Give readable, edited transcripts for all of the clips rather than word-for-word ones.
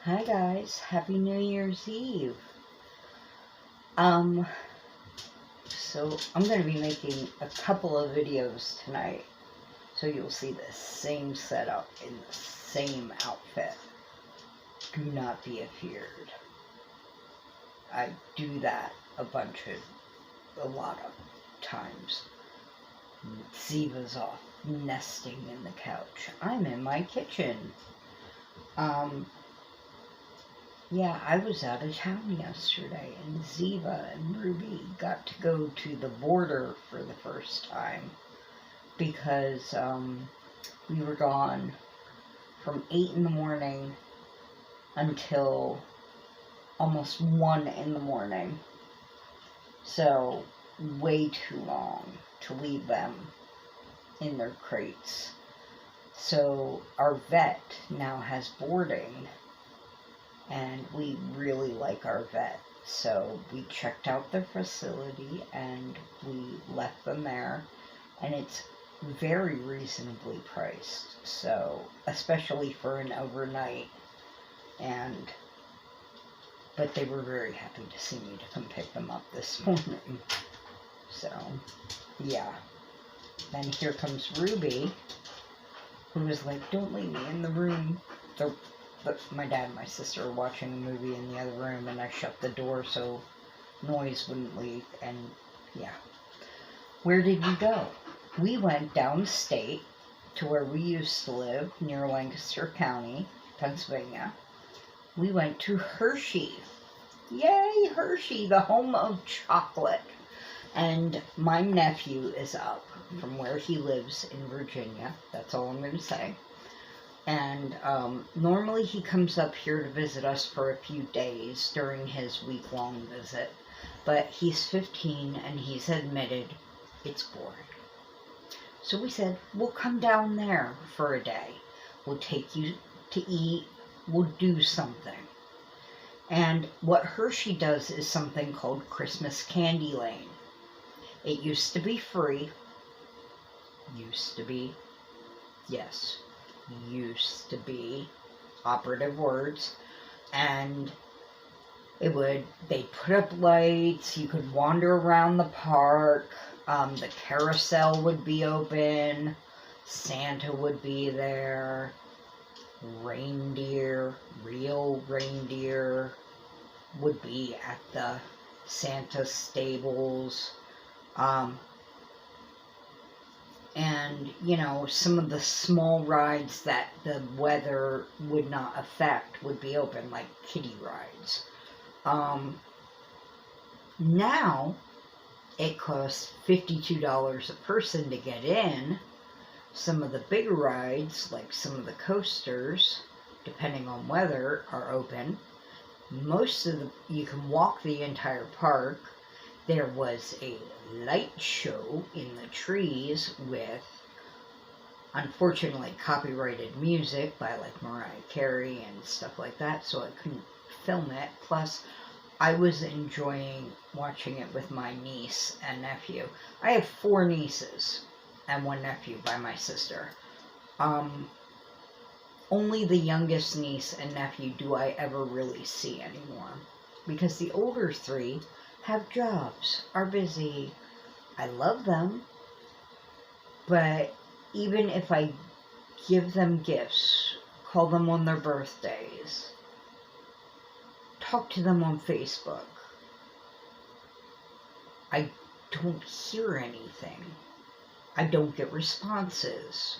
Hi guys, Happy New Year's Eve. So I'm going to be making a couple of videos tonight, so you'll see the same setup in the same outfit. Do not be afeared. I do that a lot of times. Ziva's off nesting in the couch. I'm in my kitchen. Yeah, I was out of town yesterday, and Ziva and Ruby got to go to the border for the first time because we were gone from 8 in the morning until almost 1 in the morning. So, way too long to leave them in their crates. So, our vet now has boarding. And we really like our vet, so we checked out their facility and we left them there, and it's very reasonably priced, so especially for an overnight. But they were very happy to see me to come pick them up this morning. So yeah, then here comes Ruby, who was like, "Don't leave me in the room." But my dad and my sister were watching a movie in the other room, and I shut the door so noise wouldn't leak, and yeah. Where did we go? We went downstate to where we used to live, near Lancaster County, Pennsylvania. We went to Hershey. Yay, Hershey, the home of chocolate. And my nephew is up from where he lives in Virginia. That's all I'm going to say. And normally he comes up here to visit us for a few days during his week-long visit. But he's 15 and he's admitted it's boring. So we said, we'll come down there for a day. We'll take you to eat. We'll do something. And what Hershey does is something called Christmas Candylane. It used to be free. Used to be. Yes. Used to be operative words, and they'd put up lights, you could wander around the park, the carousel would be open, Santa would be there, reindeer, real reindeer would be at the Santa stables, and, you know, some of the small rides that the weather would not affect would be open, like kiddie rides. Now, it costs $52 a person to get in. Some of the bigger rides, like some of the coasters, depending on weather, are open. You can walk the entire park. There was a light show in the trees with, unfortunately, copyrighted music by like Mariah Carey and stuff like that, so I couldn't film it. Plus, I was enjoying watching it with my niece and nephew. I have 4 nieces and 1 nephew by my sister. Only the youngest niece and nephew do I ever really see anymore, because the older 3 have jobs, are busy. I love them, but even if I give them gifts, call them on their birthdays, talk to them on Facebook, I don't hear anything. I don't get responses.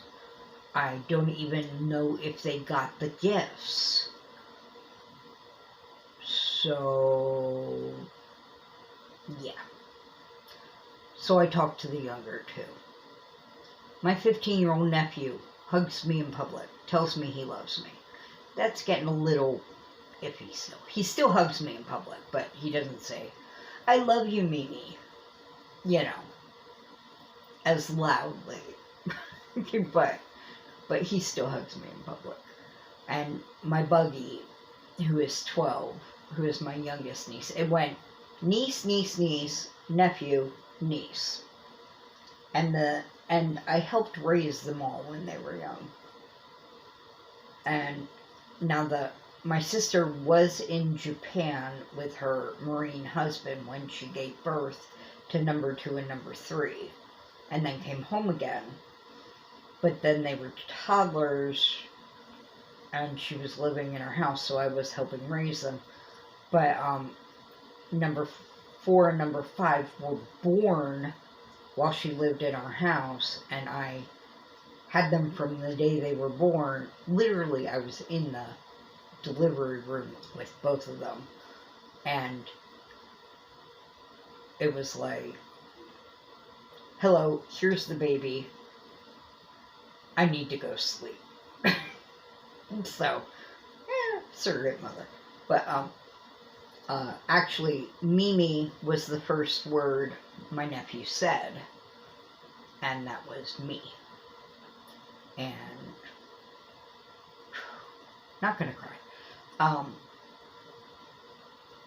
I don't even know if they got the gifts. So yeah. So I talk to the younger 2. My 15-year-old nephew hugs me in public, tells me he loves me. That's getting a little iffy still. He still hugs me in public, but he doesn't say, "I love you, Mimi," you know, as loudly. but he still hugs me in public. And my buggy, who is 12, who is my youngest niece, it went niece, niece, niece, nephew, niece. And I helped raise them all when they were young. And now the my sister was in Japan with her Marine husband when she gave birth to number 2 and number 3, and then came home again. But then they were toddlers, and she was living in her house, so I was helping raise them. But number 4 and number 5 were born while she lived in our house, and I had them from the day they were born. Literally, I was in the delivery room with both of them, and it was like, hello, here's the baby, I need to go sleep. So, surrogate mother. But actually, Mimi was the first word my nephew said, and that was me. And not gonna cry.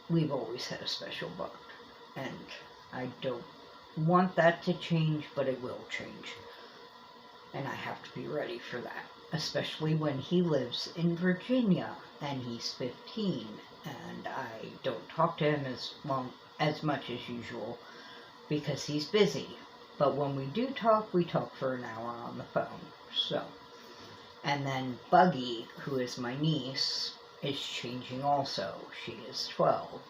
We've always had a special bond, and I don't want that to change, but it will change. And I have to be ready for that, especially when he lives in Virginia, and he's 15, and I don't talk to him as much as usual, because he's busy. But when we do talk, we talk for an hour on the phone, so. And then Buggy, who is my niece, is changing also. She is 12.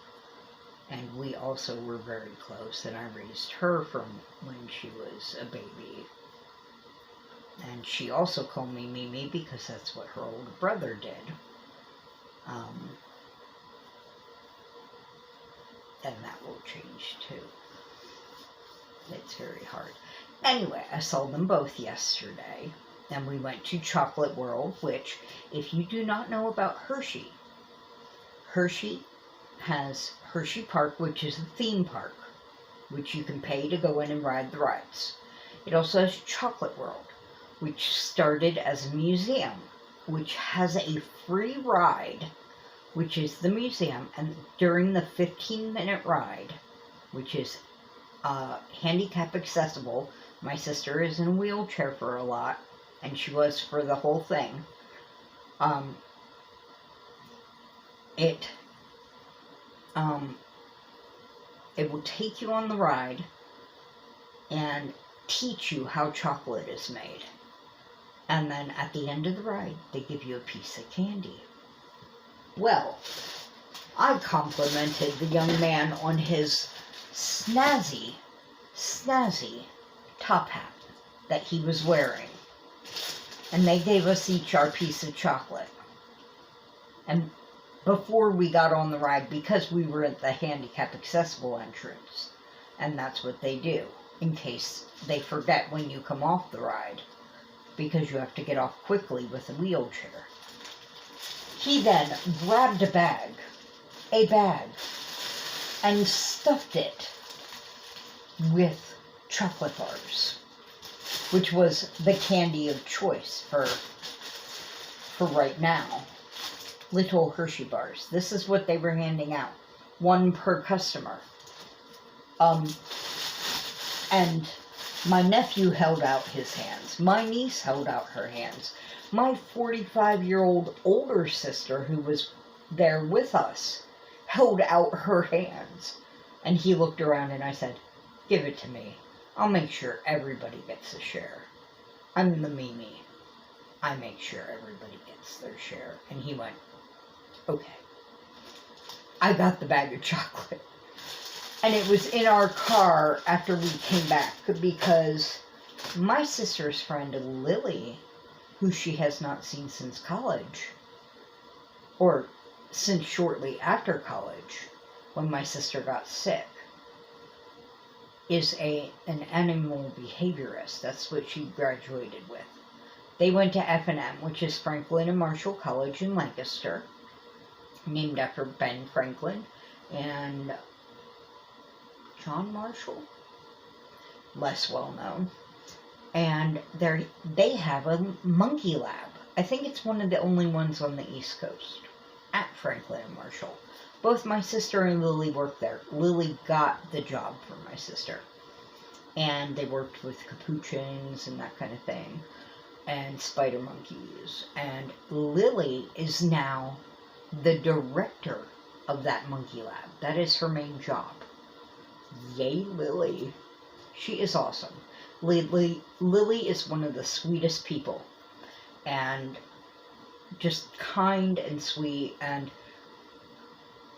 And we also were very close, and I raised her from when she was a baby. And she also called me Mimi because that's what her older brother did. And that will change too. It's very hard. Anyway, I saw them both yesterday. And we went to Chocolate World, which, if you do not know about Hershey, Hershey has Hershey Park, which is a theme park, which you can pay to go in and ride the rides. It also has Chocolate World, which started as a museum, which has a free ride, which is the museum, and during the 15-minute ride, which is handicap accessible, my sister is in a wheelchair for a lot, and she was for the whole thing. It will take you on the ride and teach you how chocolate is made. And then at the end of the ride, they give you a piece of candy. Well, I complimented the young man on his snazzy top hat that he was wearing. And they gave us each our piece of chocolate. And before we got on the ride, because we were at the handicap accessible entrance, and that's what they do, in case they forget when you come off the ride, because you have to get off quickly with a wheelchair. He then grabbed a bag, and stuffed it with chocolate bars, which was the candy of choice for right now. Little Hershey bars. This is what they were handing out. 1 per customer. And my nephew held out his hands. My niece held out her hands. My 45-year-old older sister, who was there with us, held out her hands. And he looked around and I said, "Give it to me. I'll make sure everybody gets a share. I'm the Mimi. I make sure everybody gets their share." And he went, "Okay." I got the bag of chocolate. And it was in our car after we came back, because my sister's friend Lily, who she has not seen since college, or since shortly after college, when my sister got sick, is an animal behaviorist. That's what she graduated with. They went to F&M, which is Franklin and Marshall College in Lancaster, named after Ben Franklin and John Marshall, less well known. And they have a monkey lab. I think it's one of the only ones on the East Coast at Franklin and Marshall. Both my sister and Lily worked there. Lily got the job for my sister. And they worked with capuchins and that kind of thing. And spider monkeys. And Lily is now the director of that monkey lab. That is her main job. Yay, Lily. She is awesome. Lily is one of the sweetest people. And just kind and sweet. And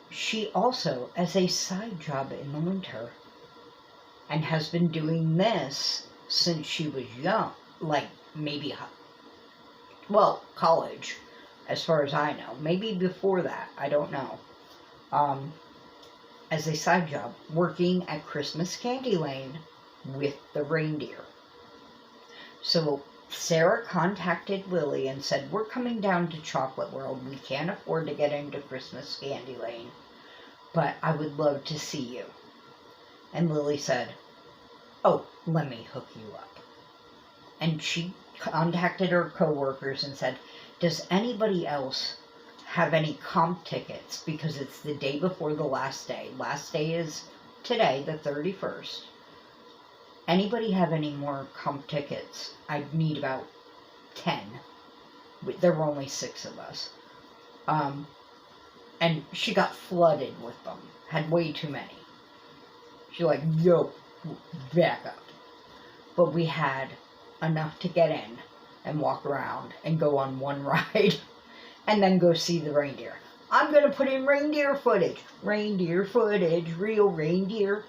she also, as a side job in the winter, and has been doing this since she was young, like maybe, well, college, as far as I know. Maybe before that, I don't know. As a side job, working at Christmas Candylane with the reindeer. So Sarah contacted Lily and said, we're coming down to Chocolate World. We can't afford to get into Christmas Candylane, but I would love to see you. And Lily said, oh, let me hook you up. And she contacted her coworkers and said, does anybody else have any comp tickets? Because it's the day before the last day. Last day is today, the 31st. Anybody have any more comp tickets? I need about 10. There were only 6 of us. And she got flooded with them. Had way too many. She like, yo, back up. But we had enough to get in and walk around and go on one ride and then go see the reindeer. I'm going to put in reindeer footage. Reindeer footage, real reindeer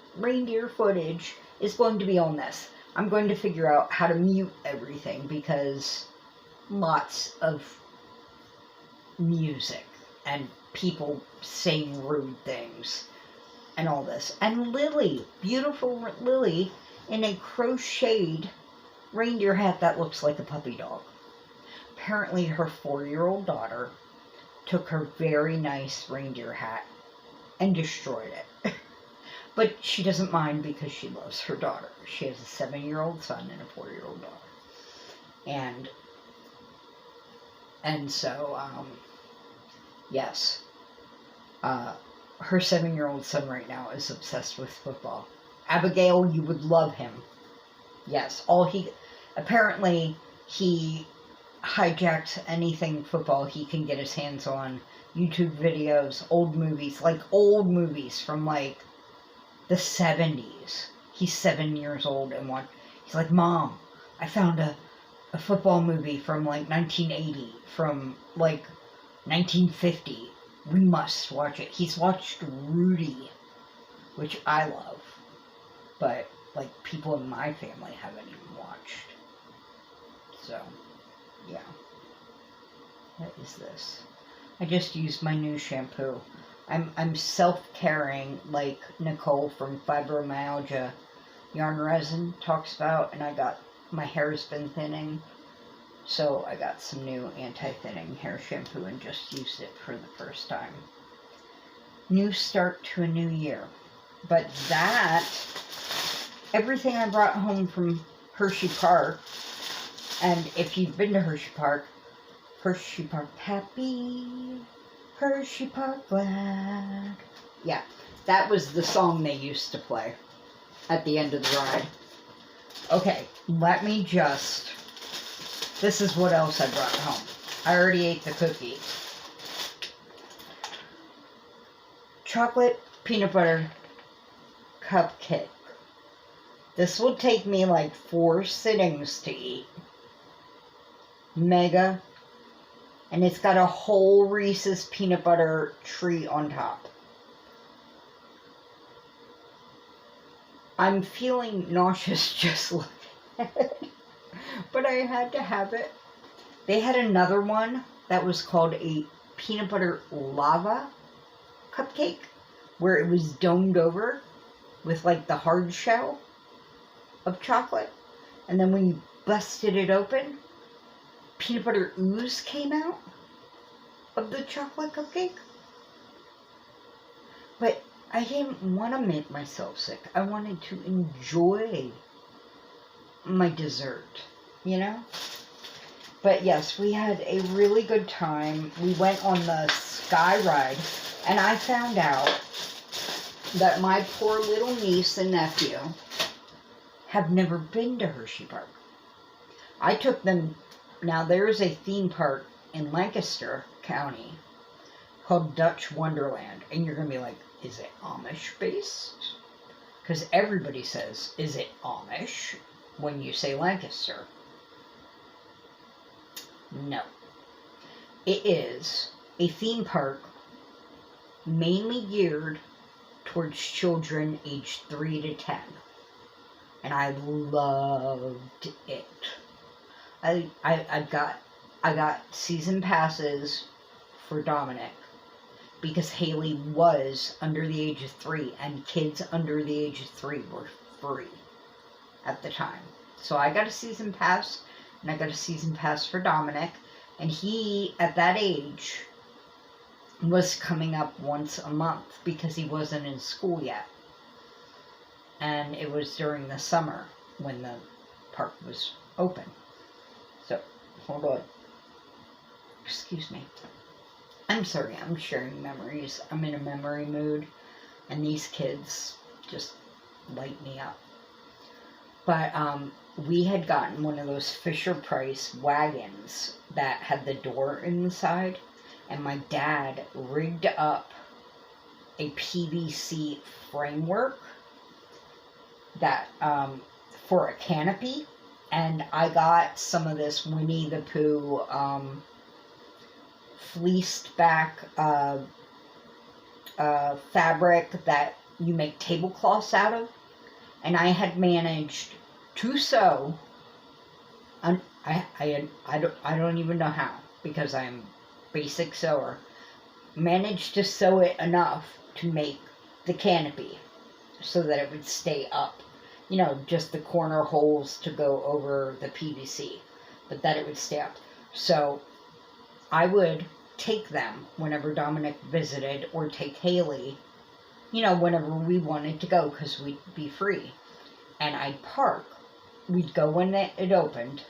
footage is going to be on this. I'm going to figure out how to mute everything because lots of music and people saying rude things and all this. And Lily, beautiful Lily, in a crocheted reindeer hat that looks like a puppy dog. Apparently her 4-year-old daughter took her very nice reindeer hat and destroyed it. But she doesn't mind because she loves her daughter. She has a 7-year-old son and a 4-year-old daughter. And so, yes. Her 7-year-old son right now is obsessed with football. Abigail, you would love him. Yes, apparently he hijacks anything football he can get his hands on. YouTube videos, old movies from like the 70s. He's 7 years old and he's like, Mom, I found a football movie from like 1980, from like 1950. We must watch it. He's watched Rudy, which I love, but like people in my family haven't even watched. So, yeah. What is this? I just used my new shampoo. I'm self-caring like Nicole from Fibromyalgia Yarn Resin talks about, and my hair's been thinning, so I got some new anti-thinning hair shampoo and just used it for the first time. New start to a new year. But everything I brought home from Hersheypark, and if you've been to Hersheypark happy, Hersheypark glad. Yeah, that was the song they used to play at the end of the ride. Okay, this is what else I brought home. I already ate the cookie. Chocolate peanut butter cupcake. This will take me like 4 sittings to eat. Mega. And it's got a whole Reese's peanut butter tree on top. I'm feeling nauseous just looking at it. But I had to have it. They had another one that was called a peanut butter lava cupcake, where it was domed over with like the hard shell of chocolate. And then when you busted it open, peanut butter ooze came out of the chocolate cupcake. But I didn't want to make myself sick. I wanted to enjoy my dessert, you know? But yes, we had a really good time. We went on the Sky Ride, and I found out that my poor little niece and nephew have never been to Hersheypark. I took them. Now, there is a theme park in Lancaster County called Dutch Wonderland. And you're going to be like, is it Amish based? Because everybody says, is it Amish when you say Lancaster? No. It is a theme park mainly geared towards children aged 3 to 10. And I loved it. I got season passes for Dominic because Haley was under the age of 3 and kids under the age of 3 were free at the time. So I got a season pass and I got a season pass for Dominic, and he at that age was coming up once a month because he wasn't in school yet. And it was during the summer when the park was open. So, hold on. Excuse me. I'm sorry, I'm sharing memories. I'm in a memory mood, and these kids just light me up. But, we had gotten one of those Fisher-Price wagons that had the door inside, and my dad rigged up a PVC framework that, for a canopy, and I got some of this Winnie the Pooh, fleeced back fabric that you make tablecloths out of, and I had managed to sew. I don't even know how, because I'm basic sewer. Managed to sew it enough to make the canopy so that it would stay up. You know, just the corner holes to go over the PVC, but that it would stay up. So I would take them whenever Dominic visited, or take Haley, you know, whenever we wanted to go, because we'd be free. And I'd park. We'd go when it opened,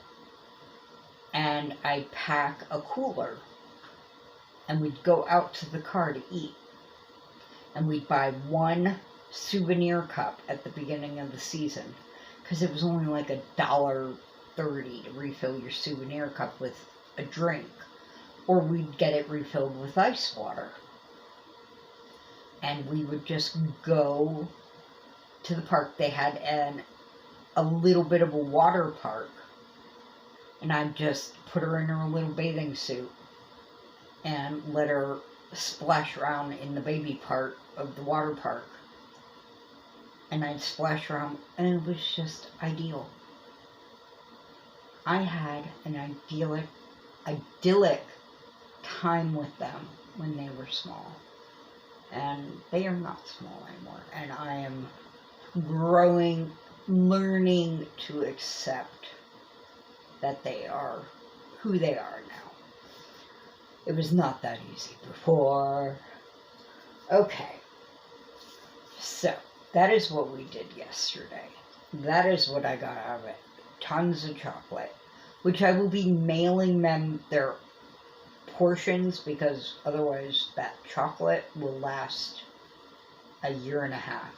and I'd pack a cooler, and we'd go out to the car to eat. And we'd buy one souvenir cup at the beginning of the season, because it was only like $1.30 to refill your souvenir cup with a drink, or we'd get it refilled with ice water. And we would just go to the park. They had a little bit of a water park, and I'd just put her in her little bathing suit and let her splash around in the baby part of the water park. And I'd splash around, and it was just ideal. I had an idyllic time with them when they were small. And they are not small anymore. And I am growing, learning to accept that they are who they are now. It was not that easy before. Okay. So, that is what we did yesterday. That is what I got out of it. Tons of chocolate, which I will be mailing them their portions, because otherwise that chocolate will last a year and a half.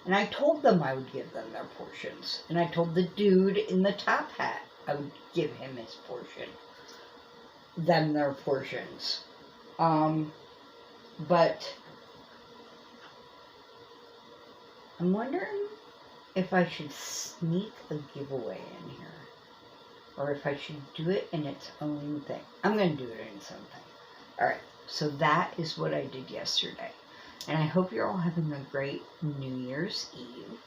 And I told them I would give them their portions. And I told the dude in the top hat I would give him his portion. Them their portions. But I'm wondering if I should sneak a giveaway in here, or if I should do it in its own thing. I'm going to do it in something. Alright, so that is what I did yesterday. And I hope you're all having a great New Year's Eve.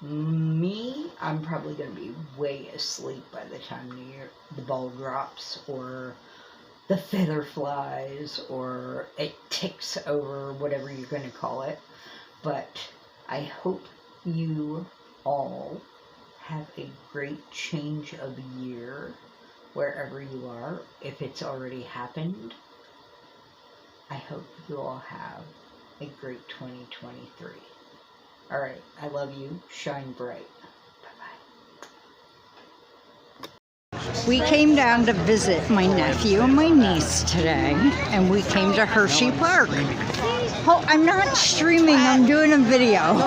Me, I'm probably going to be way asleep by the time the ball drops, or the feather flies, or it ticks over, whatever you're going to call it. But I hope you all have a great change of year wherever you are. If it's already happened, I hope you all have a great 2023. Alright, I love you. Shine bright. Bye-bye. We came down to visit my nephew and my niece today, and we came to Hershey Park. Oh, I'm not streaming, I'm doing a video.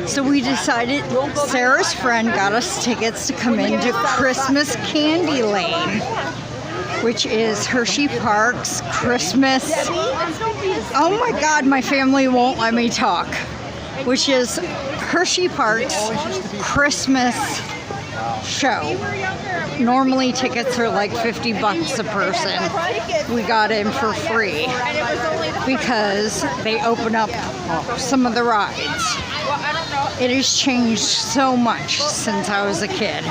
So we decided, Sarah's friend got us tickets to come into Christmas Candylane. which is Hershey Park's Christmas. Oh my God, my family won't let me talk. Which is Hershey Park's Christmas show. Normally tickets are like $50 a person. We got in for free because they open up some of the rides. It has changed so much since I was a kid.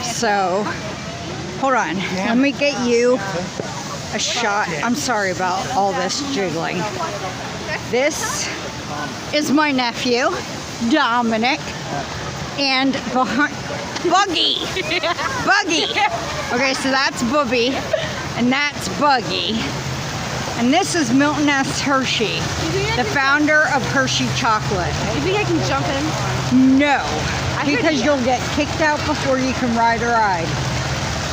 So, hold on. Let me get you a shot. I'm sorry about all this jiggling. This is my nephew, Dominic, and Buggy. Buggy. Okay, so that's Bubby, and that's Buggy. And this is Milton S. Hershey, the founder of Hershey Chocolate. You think I can jump in? No, because you'll get kicked out before you can ride a ride.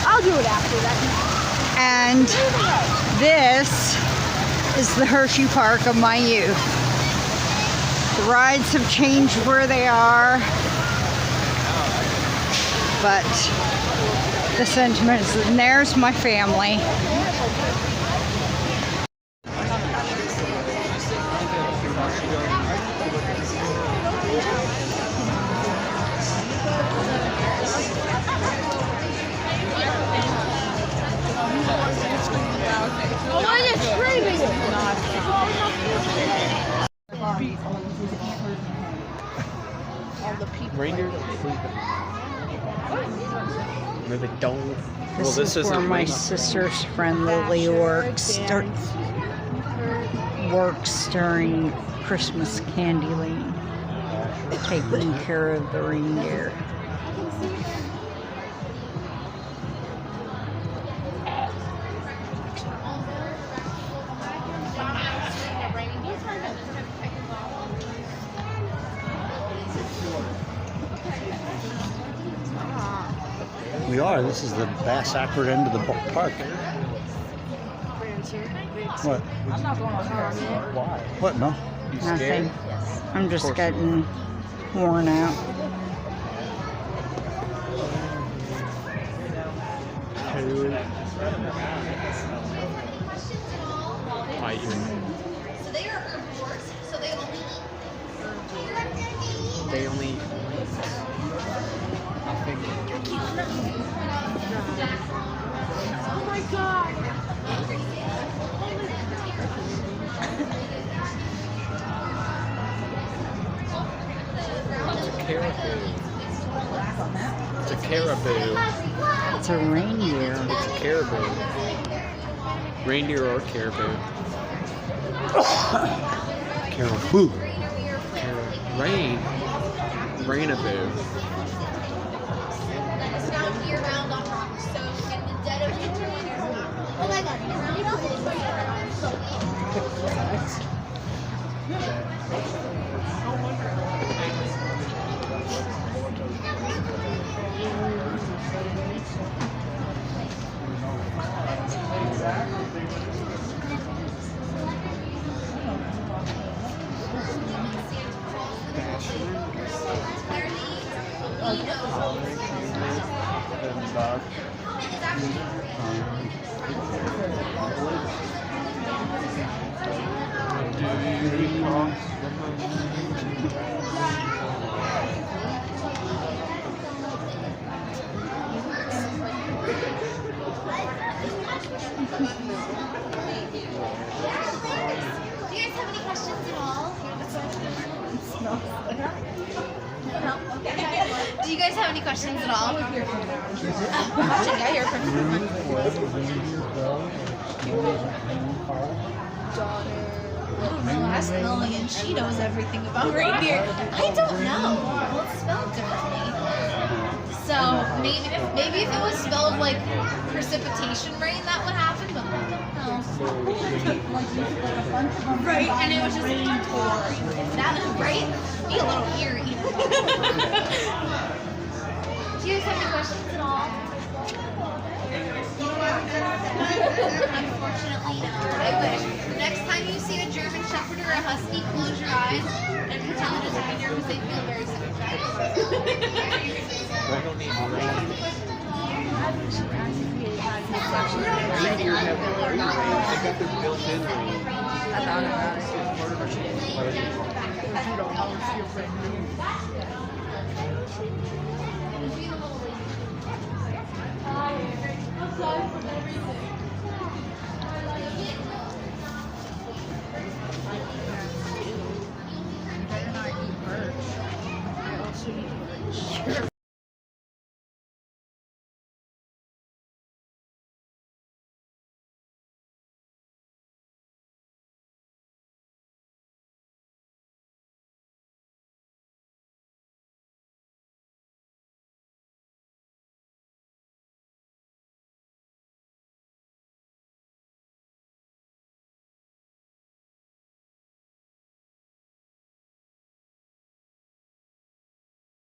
I'll do it after that. And this is the Hershey Park of my youth. The rides have changed where they are, but the sentiment is, and there's my family. Reindeer? Maybe don't. This is where my sister's friend Lily works. Works during Christmas Candylane, taking care of the reindeer. We are. This is the bass awkward end of the park. What? I'm not going on her. Why? What? No. Nothing. I'm just getting worn out. So they are herbivores, so they only eat. Oh my God. It's a caribou. It's a reindeer. It's a caribou. Reindeer or caribou. Caribou. Rainaboo. It's found year round on rocks, so in the dead of winter. Oh my God! Do you guys have any questions at all? Yeah, you're Ask Melanie, and she knows everything about reindeer. I don't know. Well, it's spelled differently. So maybe if it was spelled like precipitation rain, that would happen, but I don't know. Right, and it was just pouring. That was right. Be a little eerie. Do you guys have any questions at all? Unfortunately, no. I wish. Next time you see a German Shepherd or a Husky, close your eyes and pretend it is a reindeer because they feel very sympathetic. got their built-in rain. I thought about it. But she didn't.